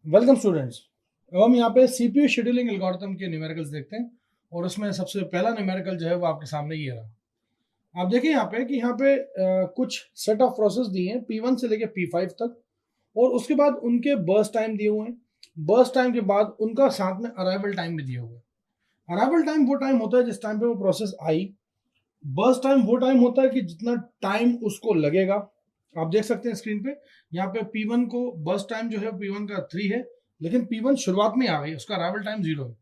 Welcome students. अब हम यहाँ पे सीपीयू शेड्यूलिंग एल्गोरिथम के न्यूमेरिकल्स देखते हैं और उसमें सबसे पहला न्यूमेरिकल जो है वो आपके सामने ये रहा। आप देखिए यहाँ पे कि यहाँ पे कुछ सेट ऑफ प्रोसेस दिए हैं P1 से लेके P5 तक और उसके बाद उनके बर्स्ट टाइम दिए हुए हैं। बर्स्ट टाइम के बाद उनका साथ में अराइवल टाइम भी दिया हुआ है। अराइवल टाइम वो टाइम होता है जिस टाइम पे वो प्रोसेस आई। बर्स्ट टाइम वो टाइम होता है कि जितना टाइम उसको लगेगा। आप देख सकते हैं स्क्रीन पे यहाँ पे P1 को बर्स्ट टाइम जो है P1 का 3 है, लेकिन P1 शुरुआत में आ गई, उसका अराइवल टाइम 0 है।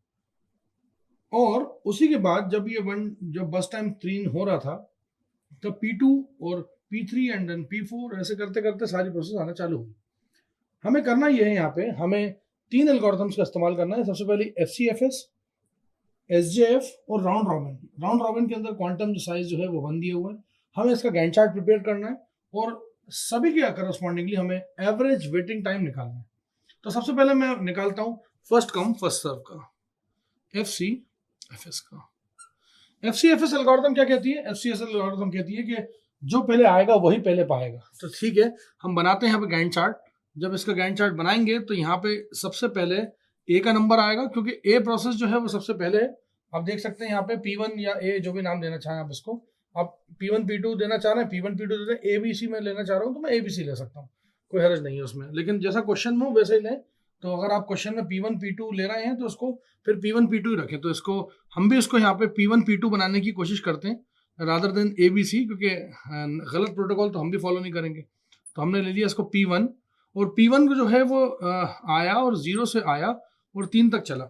और उसी के बाद जब बस टाइम 3 हो रहा था तब P2 और P3 एंड देन P4 ऐसे करते करते सारी प्रोसेस आना चालू हुई। हमें करना ये है, यहाँ पे हमें 3 एल्गोरिथम्स का इस्तेमाल करना है। सबसे पहले FCFS, SJF और राउंड रॉबिन। राउंड रॉबिन के अंदर क्वांटम साइज जो है वो 1 दिए हुए हैं। हमें इसका गैंट चार्ट प्रिपेयर करना है और सभी के करस्पॉन्डिंगली हमें एवरेज वेटिंग टाइम निकालना है। तो सबसे पहले मैं निकालता हूँ फर्स्ट कम फर्स्ट सर्व का, FCFS का। FCFS एल्गोरिथम क्या कहती है? FCFS एल्गोरिथम कहती है कि जो पहले आएगा वही पहले पाएगा। तो ठीक है, हम बनाते हैं यहाँ पे गैंट चार्ट। जब इसका गैंट चार्ट बनाएंगे तो यहाँ पे सबसे पहले A का नंबर आएगा, क्योंकि A प्रोसेस जो है वो सबसे पहले है। आप देख सकते हैं यहाँ पे P1 या A, जो भी नाम देना चाहें आप इसको। आप P1 P2 देना चाह रहे हैं, P1 P2 दे दें। ABC में लेना चाह रहा हूँ तो मैं ABC ले सकता हूँ, कोई हर्ज नहीं है उसमें। लेकिन जैसा क्वेश्चन में हो वैसे ही लें। तो अगर आप क्वेश्चन में P1 P2 ले रहे हैं तो उसको फिर P1 P2 ही रखें। तो इसको हम भी इसको यहाँ पे P1 P2 बनाने की कोशिश करते हैं रादर देन ABC, क्योंकि गलत प्रोटोकॉल तो हम भी फॉलो नहीं करेंगे। तो हमने ले लिया इसको P1, और P1 को जो है वो आया और 0 से आया और 3 तक चला।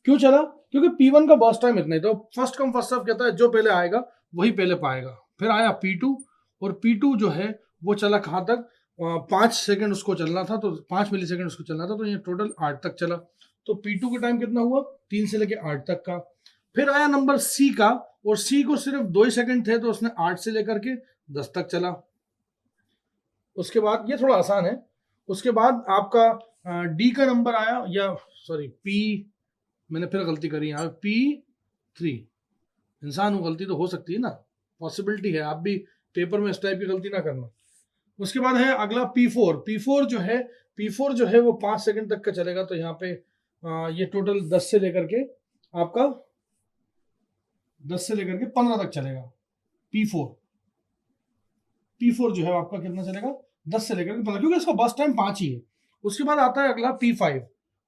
क्यों चला? क्योंकि P1 का बर्स्ट टाइम इतना ही। तो फर्स्ट कम फर्स्ट सर्व कहता है जो पहले आएगा वही पहले पाएगा। फिर आया P2, और P2 जो है वो चला कहाँ तक? 5 सेकंड उसको चलना था, तो 5 मिली सेकंड उसको चलना था, तो ये टोटल 8 तक चला। तो P2 का टाइम कितना हुआ? 3 से लेके 8 तक का। फिर आया नंबर C का, और C को सिर्फ 2 ही सेकंड थे, तो उसने 8 से लेकर के 10 तक चला। उसके बाद ये थोड़ा आसान है। उसके बाद आपका D का नंबर आया, या सॉरी मैंने फिर गलती करी यहाँ पे, P3। इंसान हूँ, गलती तो हो सकती है ना, पॉसिबिलिटी है। आप भी पेपर में इस टाइप की गलती ना करना। उसके बाद है अगला P4। P4 जो है वो 5 सेकंड तक का चलेगा। तो यहाँ पे ये टोटल 10 से लेकर के आपका 15 तक चलेगा। P4 जो है आपका कितना चलेगा? 10 से लेकर के 15, क्योंकि इसका बस टाइम 5 ही है। उसके बाद आता है अगला P5।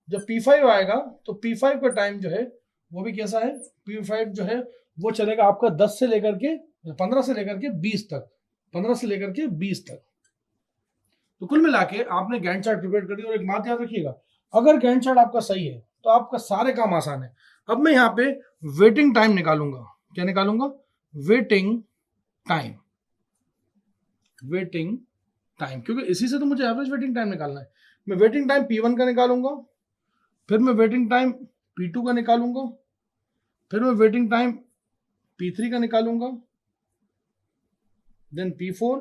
जब P5 आएगा तो P5 का टाइम जो है वो भी कैसा है? P5 जो है वो चलेगा आपका 10 से लेकर के 15 से लेकर के 20 तक। 15 से लेकर के 20 तक। तो कुल मिला के आपने गैंट चार्ट प्रिपेयर कर दिया। और एक बात याद रखिएगा, अगर गैंट चार्ट आपका सही है तो आपका सारे काम आसान है। अब मैं यहाँ पे वेटिंग टाइम निकालूंगा। क्या निकालूंगा? Waiting time. वेटिंग टाइम, क्योंकि इसी से तो मुझे एवरेज वेटिंग टाइम निकालना है। मैं वेटिंग टाइम P1 का निकालूंगा, फिर मैं वेटिंग टाइम P2 का निकालूंगा, फिर मैं वेटिंग टाइम P3 का निकालूंगा, देन P4,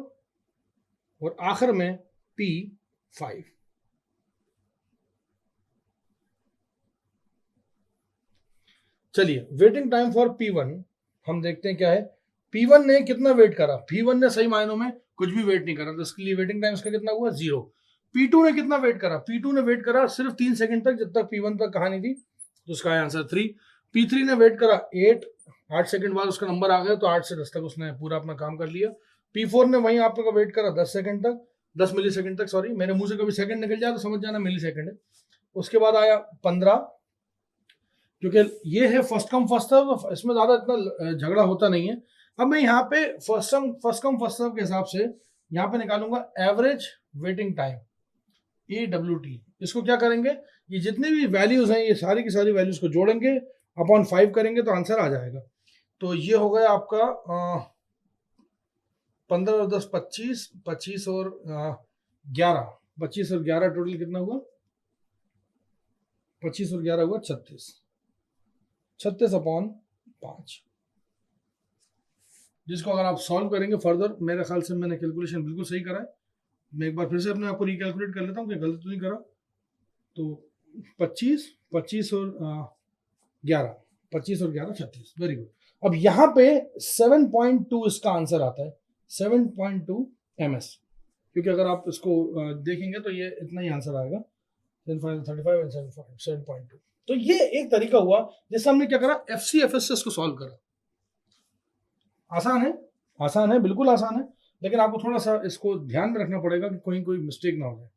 और आखिर में P5। चलिए, वेटिंग टाइम फॉर P1 हम देखते हैं क्या है। P1 ने कितना वेट करा? P1 ने सही मायनों में कुछ भी वेट नहीं करा, तो इसके लिए वेटिंग टाइम इसका कितना हुआ? 0। P2 ने कितना वेट करा? P2 ने वेट करा सिर्फ 3 सेकंड तक, जब तक P1 तक कहानी थी, तो उसका आंसर 3। P3 ने वेट करा 8 सेकंड बाद उसका नंबर आ गया, तो 8 से 10 तक उसने पूरा अपना काम कर लिया। P4 ने वहीं आपका वेट करा 10 सेकंड तक, 10 मिली सेकंड तक, सॉरी मेरे मुंह से कभी सेकंड निकल जाए तो समझ जाना मिली सेकंड है। उसके बाद आया 15, क्योंकि ये है फर्स्ट कम फर्स्ट सर्व, इसमें ज्यादा इतना झगड़ा होता नहीं है। अब मैं यहाँ पे फर्स्ट कम फर्स्ट सर्व के हिसाब से यहाँ पे निकालूंगा एवरेज वेटिंग टाइम, AWT। इसको क्या करेंगे? ये जितनी भी वैल्यूज हैं ये सारी की सारी वैल्यूज को जोड़ेंगे, अपॉन 5 करेंगे तो आंसर आ जाएगा। तो ये हो गया आपका 15 और 10 25, 25 और 11, 25 और 11 टोटल कितना हुआ? 25 और 11 हुआ 36। 36 अपॉन 5, जिसको अगर आप सॉल्व करेंगे फर्दर, मेरे ख्याल से मैंने कैलकुलेशन बिल्कुल सही करा है। मैं एक बार फिर से अपने आपको रिकैलकुलेट कर लेता हूँ कि गलत तो नहीं करा। तो 25, 25 और 11, 25 और 11 36। Very good. अब यहाँ पे 7.2 इसका आंसर आता है, 7.2 ms, क्योंकि अगर आप इसको देखेंगे तो ये इतना ही आंसर आएगा। 35 एंड 7.2। तो ये एक तरीका हुआ जिससे हमने क्या करा, FCFS से इसको सॉल्व करा। आसान है, आसान है, बिल्कुल आसान है, लेकिन आपको थोड़ा सा इसको ध्यान में रखना पड़ेगा कि कोई मिस्टेक ना हो जाए।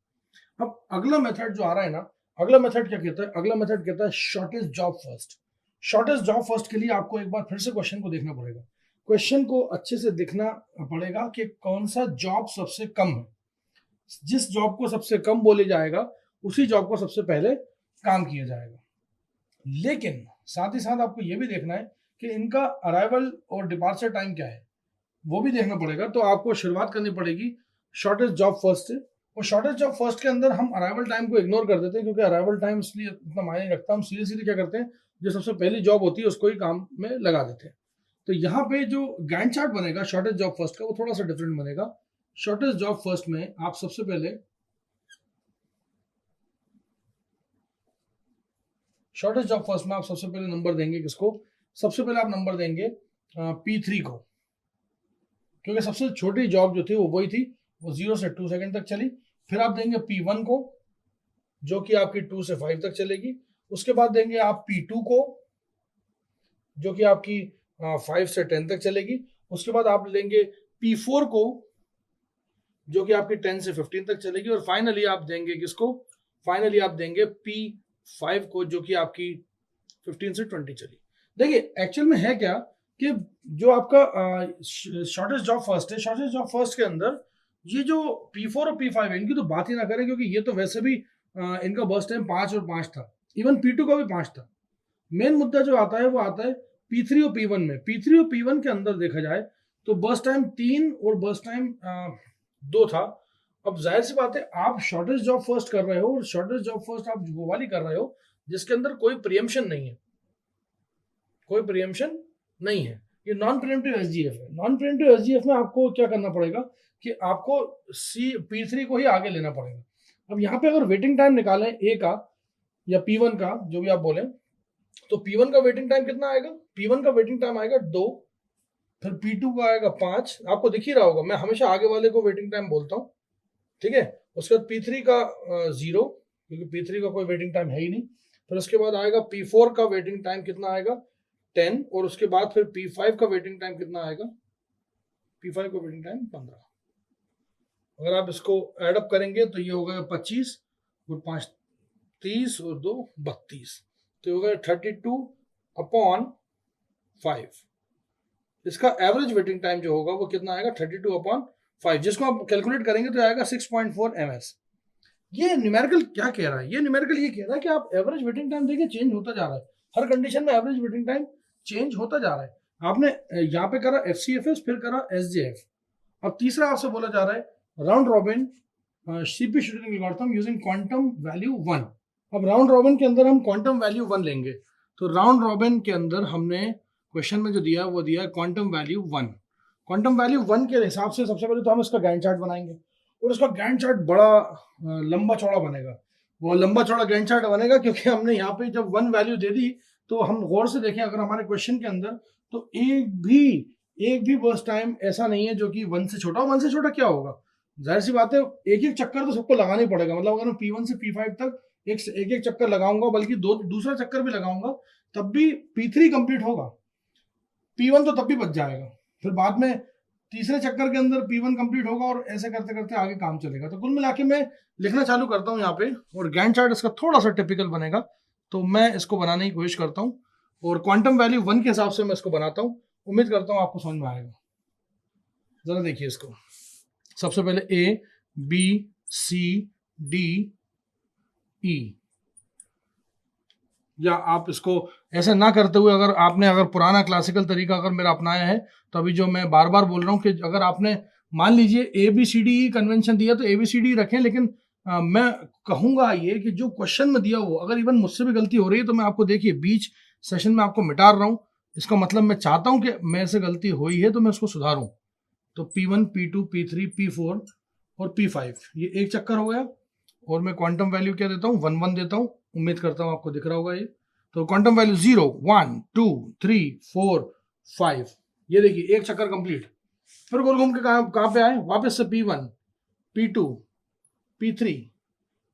अब अगला मेथड जो आ रहा है ना, अगला मेथड क्या कहता है, अगला मेथड कहता है shortest job first. Shortest job first के लिए आपको एक बार फिर से क्वेश्चन को देखना पड़ेगा, क्वेश्चन को अच्छे से देखना पड़ेगा कि कौन सा जॉब सबसे कम है। जिस जॉब को सबसे कम बोले जाएगा उसी जॉब को सबसे पहले काम किया जाएगा। लेकिन साथ ही साथ आपको यह भी देखना है कि इनका अराइवल और डिपार्चर टाइम क्या है, वो भी देखना पड़ेगा। तो आपको शुरुआत करनी पड़ेगी शॉर्टेस्ट जॉब फर्स्ट से। और शॉर्टेस्ट जॉब फर्स्ट के अंदर हम अराइवल टाइम को इग्नोर कर देते हैं, क्योंकि अराइवल टाइम इसलिए इतना मायने नहीं रखता। हम सीधे सीधे क्या करते हैं, जो सबसे पहली जॉब होती है उसको ही काम में लगा देते हैं। तो यहाँ पे जो गैंट चार्ट बनेगा शॉर्टेस्ट जॉब फर्स्ट का, वो थोड़ा सा डिफरेंट बनेगा। शॉर्टेस्ट जॉब फर्स्ट में आप सबसे पहले नंबर देंगे किसको, सबसे पहले आप नंबर देंगे P3 को, क्योंकि सबसे छोटी जॉब जो थी वो वही थी, वो 0 से 2 सेकंड तक चली। फिर आप देंगे P1 को, जो कि आपकी 2 से 5 तक चलेगी। उसके बाद देंगे आप P2 को, जो कि आपकी 5 से 10 तक चलेगी। उसके बाद आप लेंगे P4 को, जो कि आपकी 10 से 15 तक चलेगी। और फाइनली आप देंगे किसको, फाइनली आप देंगे P5 को, जो कि आपकी 15 से 20 चली। देखिए एक्चुअल में है क्या कि जो आपका शॉर्टेस्ट जॉब फर्स्ट है, शॉर्टेस्ट जॉब फर्स्ट के अंदर ये जो P4 और P5 है, इनकी तो बात ही ना करें, क्योंकि ये तो वैसे भी इनका बर्स्ट टाइम 5 और 5 था। इवन P2 का भी 5 था। मेन मुद्दा जो आता है वो आता है P3 और P1 में। P3 और P1 के अंदर देखा जाए तो बर्स्ट टाइम 3 और बर्स्ट टाइम 2 था। अब जाहिर सी बात है, आप शॉर्टेस्ट जॉब फर्स्ट कर रहे हो, और शॉर्टेस्ट जॉब फर्स्ट आप वो वाली कर रहे हो जिसके अंदर कोई प्रियम्पशन नहीं है, कोई प्रियम्पशन नहीं है। ये नॉन प्रियम्पटिव एसजीएफ है। नॉन प्रियम्पटिव एसजीएफ में आपको क्या करना पड़ेगा कि आपको P3 को ही आगे लेना पड़ेगा। अब यहाँ पे अगर वेटिंग टाइम निकालें ए का या P1 का, जो भी आप बोले, तो P1 का वेटिंग टाइम कितना आएगा, P1 का वेटिंग टाइम आएगा 2, फिर P2 का आएगा 5। आपको दिख ही रहा होगा, मैं हमेशा आगे वाले को वेटिंग टाइम बोलता हूँ, ठीक है। उसके बाद P3 का 0, क्योंकि P3 का कोई वेटिंग टाइम है ही नहीं। फिर उसके बाद आएगा P4 का वेटिंग टाइम कितना आएगा, 10। और उसके बाद फिर P5 का वेटिंग टाइम कितना आएगा, P5 का वेटिंग टाइम 15। अगर आप इसको एडअप करेंगे तो ये होगा 25 और 5 30 और 2 32, तो होगा 32/5। इसका एवरेज वेटिंग टाइम जो होगा वो कितना आएगा, 32/5, जिसको आप कैलकुलेट करेंगे तो आएगा 6.4 ms। ये न्यूमेरिकल क्या कह रहा है, ये न्यूमेरिकल ये कह रहा है कि आप एवरेज वेटिंग टाइम देखिए चेंज होता जा रहा है। हर कंडीशन में एवरेज वेटिंग टाइम चेंज होता जा रहा है। आपने यहाँ पे करा FCFS, फिर करा SJF। अब तीसरा आपसे बोला जा रहा है round robin CP scheduling algorithm using quantum value 1। अब राउंड रॉबिन के अंदर हम क्वांटम वैल्यू 1 लेंगे। तो राउंड रॉबिन के अंदर हमने क्वेश्चन में जो दिया है वो दिया है क्वांटम वैल्यू 1। क्वांटम वैल्यू 1 के हिसाब से सबसे पहले तो हम इसका गैंट चार्ट बनाएंगे, और उसका गैंट चार्ट बड़ा लंबा चौड़ा बनेगा। वो लंबा चौड़ा गैंट चार्ट बनेगा क्योंकि हमने यहाँ पे जब 1 वैल्यू दे दी, तो हम गौर से देखें अगर हमारे क्वेश्चन के अंदर, तो एक भी बर्स्ट टाइम ऐसा नहीं है जो कि 1 से छोटा हो। 1 से छोटा क्या होगा, जाहिर सी बात है एक एक चक्कर तो सबको लगाना ही पड़ेगा। मतलब अगर मैं P1 से P5 तक एक चक्कर लगाऊंगा, बल्कि दूसरा चक्कर भी लगाऊंगा, तब भी P3 कंप्लीट होगा, P1 तो तब भी बच जाएगा। फिर बाद में तीसरे चक्कर के अंदर P1 कंप्लीट होगा, और ऐसे करते करते आगे काम चलेगा। तो कुल मिला के मैं लिखना चालू करता हूँ यहाँ पे, और गैंट चार्ट इसका थोड़ा सा टिपिकल बनेगा, तो मैं इसको बनाने की कोशिश करता हूँ, और क्वांटम वैल्यू 1 के हिसाब से मैं इसको बनाता हूँ। उम्मीद करता हूँ आपको समझ में आएगा। जरा देखिए इसको, सबसे पहले A B C D E, या आप इसको ऐसे ना करते हुए, अगर पुराना क्लासिकल तरीका अगर मेरा अपनाया है, तो अभी जो मैं बार बार बोल रहा हूँ कि अगर आपने मान लीजिए ABCD कन्वेंशन दिया तो ABCD रखें, लेकिन मैं कहूँगा ये कि जो क्वेश्चन में दिया हो, अगर इवन मुझसे भी गलती हो रही है तो मैं आपको देखिए बीच सेशन में आपको मिटा रहा हूँ। इसका मतलब मैं चाहता हूँ कि मेरे से गलती हुई है तो मैं उसको सुधारूँ। तो P1 P2 P3 P4 और P5 ये एक चक्कर हो गया, और मैं क्वांटम वैल्यू क्या देता हूँ, 1 देता हूँ। उम्मीद करता हूँ आपको दिख रहा होगा ये। तो क्वांटम वैल्यू 0 1 2 3 4 5, ये देखिए एक चक्कर कंप्लीट। फिर गोल घूम के कहाँ पे आए, वापस से P1 P2 P3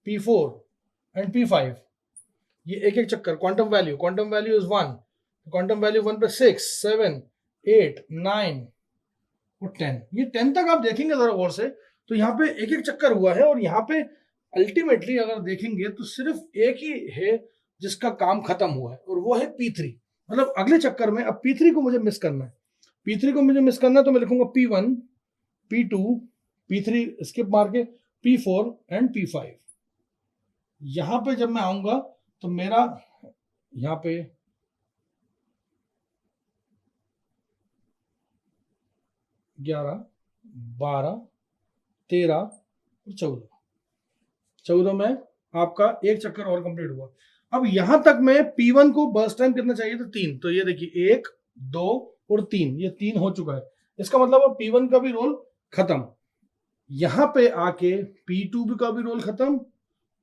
P4 and P5, ये एक एक चक्कर। Quantum value is 1, quantum value 1 पे 6, 7, 8, 9 और 10। ये 10 तक आप देखेंगे जरा गौर से तो यहाँ पे एक एक चक्कर हुआ है, और यहाँ पे अल्टीमेटली अगर देखेंगे तो सिर्फ एक ही है जिसका काम खत्म हुआ है, और वो है P3। मतलब अगले चक्कर में अब P3 को मुझे मिस करना है, तो मैं लिखूंगा P1, P2, P3 स्किप मार के, P4 एंड P5। यहां पे जब मैं आऊंगा तो मेरा यहाँ पे 11, 12, 13 और 14 में आपका एक चक्कर और कंप्लीट हुआ। अब यहां तक मैं P1 को बर्स्ट टाइम कितना चाहिए था, 3। तो ये देखिए 1, 2 और 3, ये 3 हो चुका है। इसका मतलब अब P1 का भी रोल खत्म। यहां पे आके P2 का भी रोल खत्म,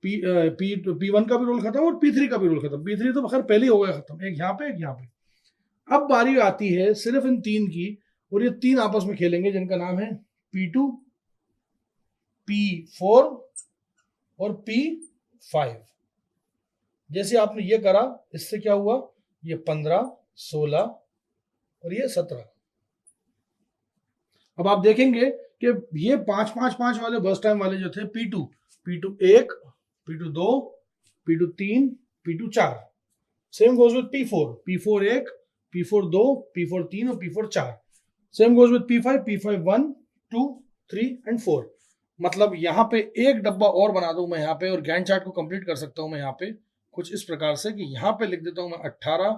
P1 का भी रोल खत्म और P3 का भी रोल खत्म। P3 तो खैर पहले ही हो गया खत्म, एक यहाँ पे एक यहाँ पे। अब बारी आती है सिर्फ इन 3 की, और ये 3 आपस में खेलेंगे जिनका नाम है P2, P4 और P5। जैसे आपने ये करा, इससे क्या हुआ, ये 15, 16 और ये 17। अब आप देखेंगे कि ये 5 5 5 वाले बर्स्ट टाइम वाले जो थे, P2 1, P2 2, P2 3, P2 4। Same goes with P4 1, P4 2, P4 3 और P4 4। Same goes with P5 1, 2, 3 and 4। मतलब यहाँ पे एक डब्बा और बना दूं मैं यहाँ पे, और गैंट चार्ट को कंप्लीट कर सकता हूं मैं यहाँ पे कुछ इस प्रकार से कि यहाँ पे लिख देता हूं मैं 18,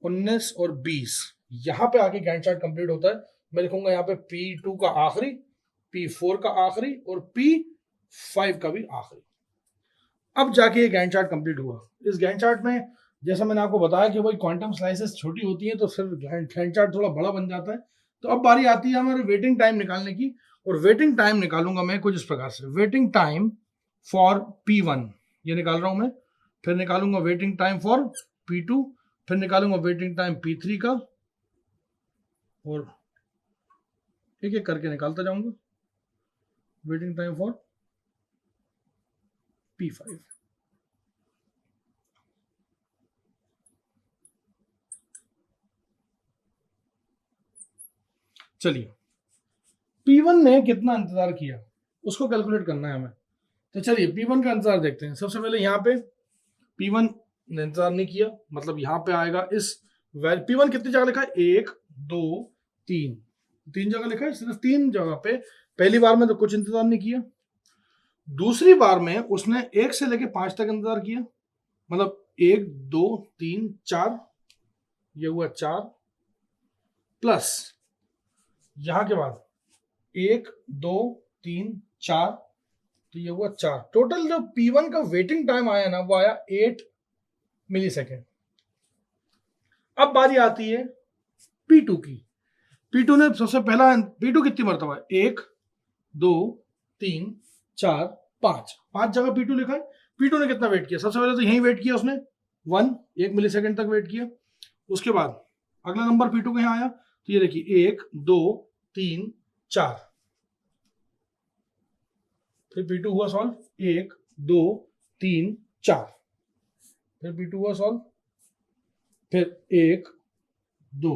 19 और 20। यहाँ पे आके गैंट चार्ट कंप्लीट होता है। मैं लिखूंगा यहाँ पे P2 का आखिरी, P4 का आखिरी और P5 का भी आखिरी। अब जाके ये गैंट चार्ट कंप्लीट हुआ। इस गैंट चार्ट में जैसा मैंने आपको बताया कि भाई क्वांटम स्लाइसेस छोटी होती हैं तो फिर गैंट चार्ट थोड़ा बड़ा बन जाता है। तो अब बारी आती है हमारे वेटिंग टाइम निकालने की, और वेटिंग टाइम निकालूंगा मैं कुछ इस प्रकार से। वेटिंग टाइम फॉर P1 ये निकाल रहा हूं मैं, फिर निकालूंगा वेटिंग टाइम फॉर P2, फिर निकालूंगा वेटिंग टाइम P3 का, और एक एक करके निकालता जाऊंगा वेटिंग टाइम फॉर P5। चलिए P1 ने कितना इंतजार किया उसको कैलकुलेट करना है हमें। तो चलिए P1 का इंतजार देखते हैं। सबसे पहले यहाँ पे P1 ने इंतजार नहीं किया, मतलब यहाँ पे आएगा इस P1 कितनी जगह लिखा है, 1, 2, 3, 3 जगह लिखा है, सिर्फ 3 जगह पे। पहली बार में तो कुछ इंतजार नहीं किया, दूसरी बार में उसने 1 से लेके 5 तक इंतजार किया, मतलब 1, 2, 3, 4, ये हुआ 4, प्लस यहां के बाद 1, 2, 3, 4, तो ये हुआ 4। टोटल जो P1 का वेटिंग टाइम आया ना वो आया 8 मिली सेकेंड। अब बारी आती है P2 की। P2 ने सबसे पहला, P2 कितनी मरतबा है, 1, 2, 3, 4, 5 जगह P2 लिखा है। P2 ने कितना वेट किया, सबसे पहले तो यही वेट किया उसने 1 मिली सेकेंड तक वेट किया। उसके बाद अगला नंबर P2 का यहाँ आया, तो ये देखिए 1, 2, 3, 4, फिर P2 हुआ सॉल्व, 1, 2, 3, 4, फिर P2 हुआ सॉल्व, फिर 1, 2,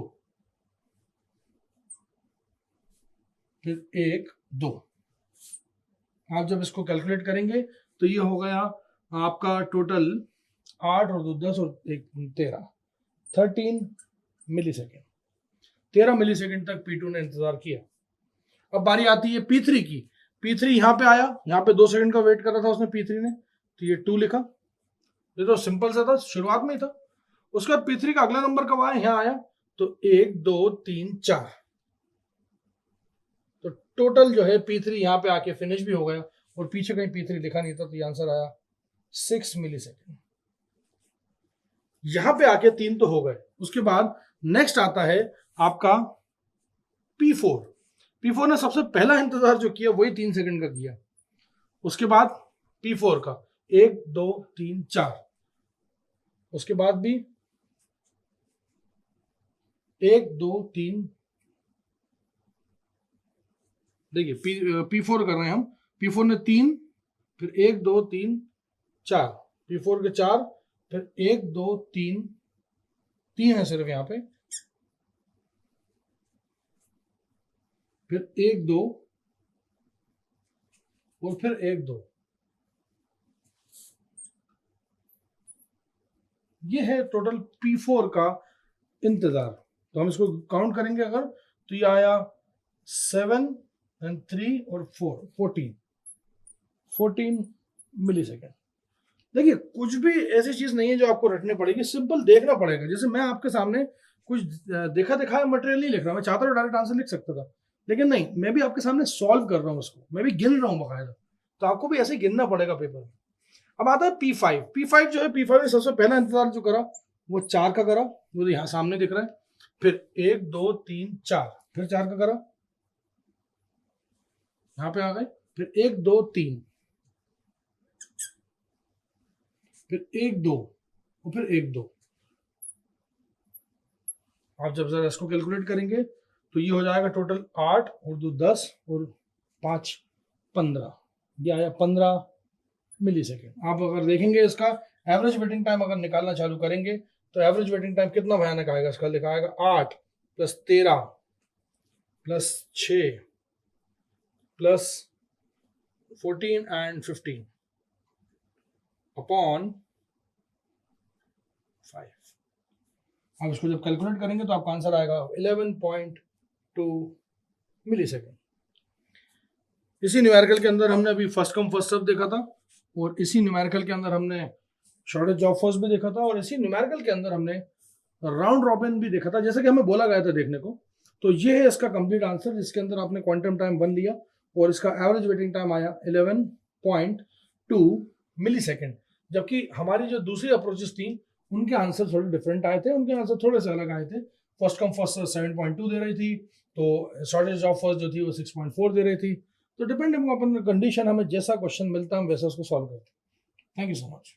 फिर 1, 2। आप जब इसको कैलकुलेट करेंगे तो ये हो गया आपका टोटल 8 और 2 10 और 1 13, 13 मिली सेकेंड। 13 मिली सेकेंड तक P2 ने इंतजार किया। अब बारी आती है P3 की। P3 यहाँ पे आया, यहाँ पे 2 सेकंड का वेट करा था उसने P3 ने, तो ये 2 लिखा। ये तो सिंपल सा था, शुरुआत में ही था। उसके बाद P3 का अगला नंबर कब आया, यहाँ आया, तो 1, 2, 3, 4। तो टोटल जो है P3 यहाँ पे आके फिनिश भी हो गया, और पीछे कहीं P3 लिखा नहीं था, तो ये आंसर आया 6 मिली सेकेंड। यहां पे आके 3 तो हो गए। उसके बाद नेक्स्ट आता है आपका P4। P4 ने सबसे पहला इंतजार जो किया वही 3 सेकंड का किया। उसके बाद P4 का 1, 2, 3, 4, उसके बाद भी 1, 2, 3, देखिए P4 कर रहे हैं हम। P4 ने 3, फिर 1, 2, 3, 4, P4 के 4, फिर 1 2 3, 3 है सिर्फ यहाँ पे, फिर 1 2 और फिर 1 2। ये है टोटल P4 का इंतजार। तो हम इसको काउंट करेंगे अगर, तो ये आया 7 एंड 3 और 4, 14 मिली सेकेंड। देखिए कुछ भी ऐसी चीज नहीं है जो आपको रटनी पड़ेगी, सिंपल देखना पड़ेगा। जैसे मैं आपके सामने कुछ देखा दिखाया मटेरियल नहीं लिख रहा, मैं चाहता तो डायरेक्ट आंसर लिख सकता था, लेकिन नहीं, मैं भी आपके सामने सॉल्व कर रहा हूँ उसको, मैं भी गिन रहा हूँ बकायदा, तो आपको भी ऐसे गिनना पड़ेगा पेपर में। अब आता है P5। P5 जो है, P5 ने सबसे पहला इंतजार जो करा वो 4 का करा, वो यहाँ सामने दिख रहा है, फिर 1 2 3 4, फिर 4 का करा, यहाँ पे आ गए, फिर 1 2 3, फिर 1 2 और फिर 1 2। आप जब जरा इसको कैलकुलेट करेंगे तो ये हो जाएगा टोटल 8 और 2 10 और 5 15, ये आया 15 मिली सेकेंड। आप अगर देखेंगे इसका एवरेज वेटिंग टाइम अगर निकालना चालू करेंगे तो एवरेज वेटिंग टाइम कितना भयानक आएगा इसका, लिखाएगा 8 + 13 + 6 + 14 एंड 15 अपॉन 5। अब इसको जब कैलकुलेट करेंगे तो आपका आंसर आएगा 11.2 मिली सेकेंड। इसी न्यूमेरिकल के अंदर हमने अभी फर्स्ट कम फर्स्ट सर्व देखा था, और इसी न्यूमेरिकल के अंदर हमने शॉर्टेज ऑफ फर्स्ट भी देखा था, और इसी न्यूमेरिकल के अंदर हमने राउंड रॉबिन भी देखा था, जैसे कि हमें बोला गया था देखने को। तो ये है इसका कंप्लीट आंसर, जिसके अंदर आपने क्वांटम टाइम 1 लिया और इसका एवरेज वेटिंग टाइम आया 11.2 मिली सेकेंड। जबकि हमारी जो दूसरी अप्रोचेस थी उनके आंसर थोड़े डिफरेंट आए थे, उनके आंसर थोड़े से अलग आए थे। फर्स्ट कम फर्स्ट सर्व 7.2 दे रही थी, तो शॉर्टेज ऑफ फर्स्ट जो थी वो 6.4 दे रही थी। तो डिपेंडिंग अपॉन कंडीशन हमें जैसा क्वेश्चन मिलता है हम वैसा उसको सॉल्व करते हैं। Thank you so much.